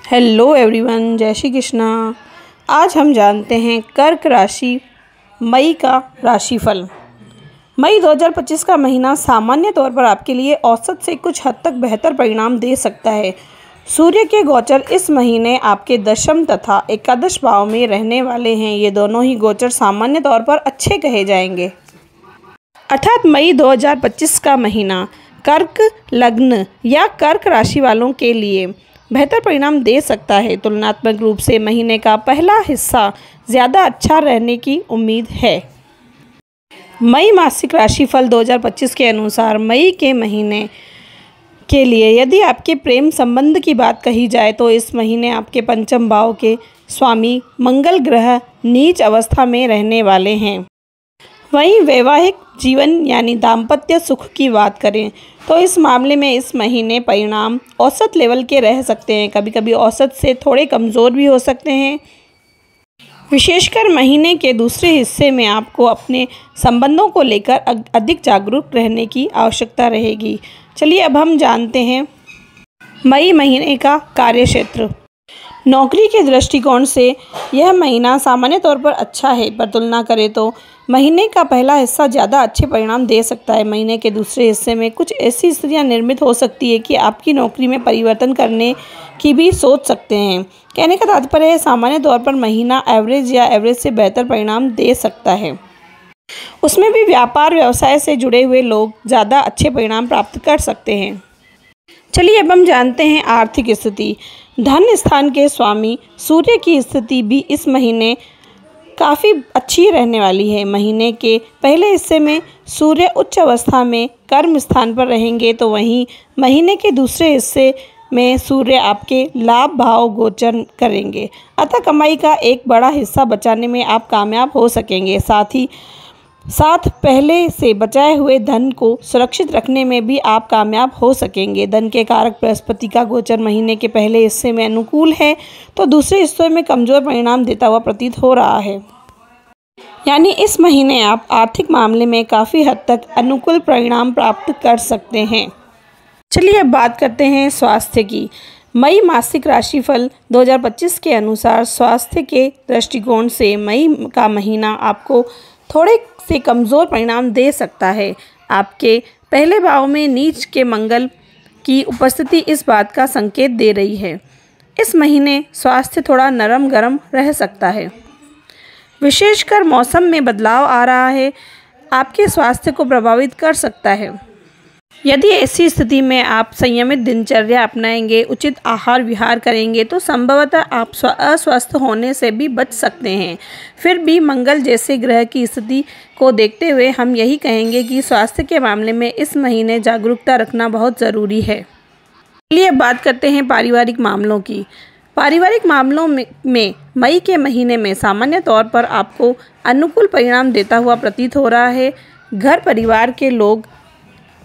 Hello everyone, जय श्री कृष्णा। आज हम जानते हैं कर्क राशि मई का राशिफल। मई 2025 का महीना सामान्य तौर पर आपके लिए औसत से कुछ हद तक बेहतर परिणाम दे सकता है। सूर्य के गोचर इस महीने आपके दशम तथा एकादश भाव में रहने वाले हैं। ये दोनों ही गोचर सामान्य तौर पर अच्छे कहे जाएंगे। अर्थात मई 2025 का महीना कर्क लग्न या कर्क राशि वालों के लिए बेहतर परिणाम दे सकता है। तुलनात्मक रूप से महीने का पहला हिस्सा ज़्यादा अच्छा रहने की उम्मीद है। मई मासिक राशिफल 2025 के अनुसार मई के महीने के लिए यदि आपके प्रेम संबंध की बात कही जाए तो इस महीने आपके पंचम भाव के स्वामी मंगल ग्रह नीच अवस्था में रहने वाले हैं। वहीं वैवाहिक जीवन यानी दाम्पत्य सुख की बात करें तो इस मामले में इस महीने परिणाम औसत लेवल के रह सकते हैं, कभी कभी औसत से थोड़े कमज़ोर भी हो सकते हैं। विशेषकर महीने के दूसरे हिस्से में आपको अपने संबंधों को लेकर अधिक जागरूक रहने की आवश्यकता रहेगी। चलिए अब हम जानते हैं मई महीने का कार्यक्षेत्र। नौकरी के दृष्टिकोण से यह महीना सामान्य तौर पर अच्छा है, पर तुलना करें तो महीने का पहला हिस्सा ज़्यादा अच्छे परिणाम दे सकता है। महीने के दूसरे हिस्से में कुछ ऐसी स्थितियां निर्मित हो सकती है कि आपकी नौकरी में परिवर्तन करने की भी सोच सकते हैं। कहने का तात्पर्य है सामान्य तौर पर महीना एवरेज या एवरेज से बेहतर परिणाम दे सकता है। उसमें भी व्यापार व्यवसाय से जुड़े हुए लोग ज़्यादा अच्छे परिणाम प्राप्त कर सकते हैं। चलिए अब हम जानते हैं आर्थिक स्थिति। धन स्थान के स्वामी सूर्य की स्थिति भी इस महीने काफ़ी अच्छी रहने वाली है। महीने के पहले हिस्से में सूर्य उच्च अवस्था में कर्म स्थान पर रहेंगे, तो वहीं महीने के दूसरे हिस्से में सूर्य आपके लाभ भाव गोचर करेंगे। अतः कमाई का एक बड़ा हिस्सा बचाने में आप कामयाब हो सकेंगे। साथ पहले से बचाए हुए धन को सुरक्षित रखने में भी आप कामयाब हो सकेंगे। धन के कारक बृहस्पति का गोचर महीने के पहले हिस्से में अनुकूल है तो दूसरे हिस्से में कमज़ोर परिणाम देता हुआ प्रतीत हो रहा है। यानी इस महीने आप आर्थिक मामले में काफ़ी हद तक अनुकूल परिणाम प्राप्त कर सकते हैं। चलिए अब बात करते हैं स्वास्थ्य की। मई मासिक राशिफल 2025 के अनुसार स्वास्थ्य के दृष्टिकोण से मई का महीना आपको थोड़े से कमज़ोर परिणाम दे सकता है। आपके पहले भाव में नीच के मंगल की उपस्थिति इस बात का संकेत दे रही है। इस महीने स्वास्थ्य थोड़ा नरम गरम रह सकता है। विशेषकर मौसम में बदलाव आ रहा है, आपके स्वास्थ्य को प्रभावित कर सकता है। यदि ऐसी स्थिति में आप संयमित दिनचर्या अपनाएंगे, उचित आहार विहार करेंगे तो संभवतः आप अस्वस्थ होने से भी बच सकते हैं। फिर भी मंगल जैसे ग्रह की स्थिति को देखते हुए हम यही कहेंगे कि स्वास्थ्य के मामले में इस महीने जागरूकता रखना बहुत ज़रूरी है। चलिए अब बात करते हैं पारिवारिक मामलों की। पारिवारिक मामलों में मई के महीने में सामान्य तौर पर आपको अनुकूल परिणाम देता हुआ प्रतीत हो रहा है। घर परिवार के लोग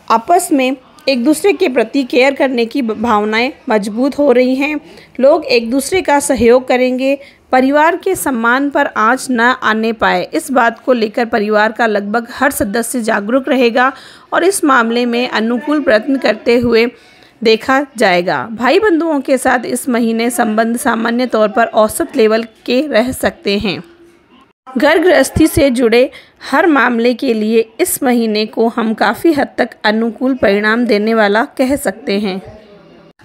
आपस में एक दूसरे के प्रति केयर करने की भावनाएं मजबूत हो रही हैं। लोग एक दूसरे का सहयोग करेंगे। परिवार के सम्मान पर आंच न आने पाए, इस बात को लेकर परिवार का लगभग हर सदस्य जागरूक रहेगा और इस मामले में अनुकूल प्रयत्न करते हुए देखा जाएगा। भाई बंधुओं के साथ इस महीने संबंध सामान्य तौर पर औसत लेवल के रह सकते हैं। घर गृहस्थी से जुड़े हर मामले के लिए इस महीने को हम काफ़ी हद तक अनुकूल परिणाम देने वाला कह सकते हैं।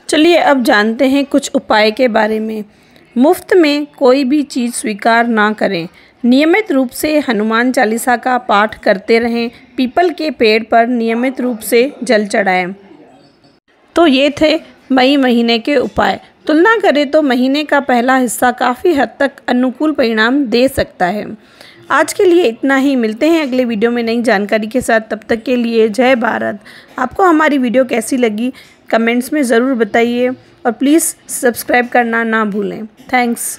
चलिए अब जानते हैं कुछ उपाय के बारे में। मुफ्त में कोई भी चीज़ स्वीकार ना करें। नियमित रूप से हनुमान चालीसा का पाठ करते रहें। पीपल के पेड़ पर नियमित रूप से जल चढ़ाएं। तो ये थे मई महीने के उपाय। तुलना करें तो महीने का पहला हिस्सा काफ़ी हद तक अनुकूल परिणाम दे सकता है। आज के लिए इतना ही। मिलते हैं अगले वीडियो में नई जानकारी के साथ। तब तक के लिए जय भारत। आपको हमारी वीडियो कैसी लगी कमेंट्स में ज़रूर बताइए और प्लीज़ सब्सक्राइब करना ना भूलें। थैंक्स।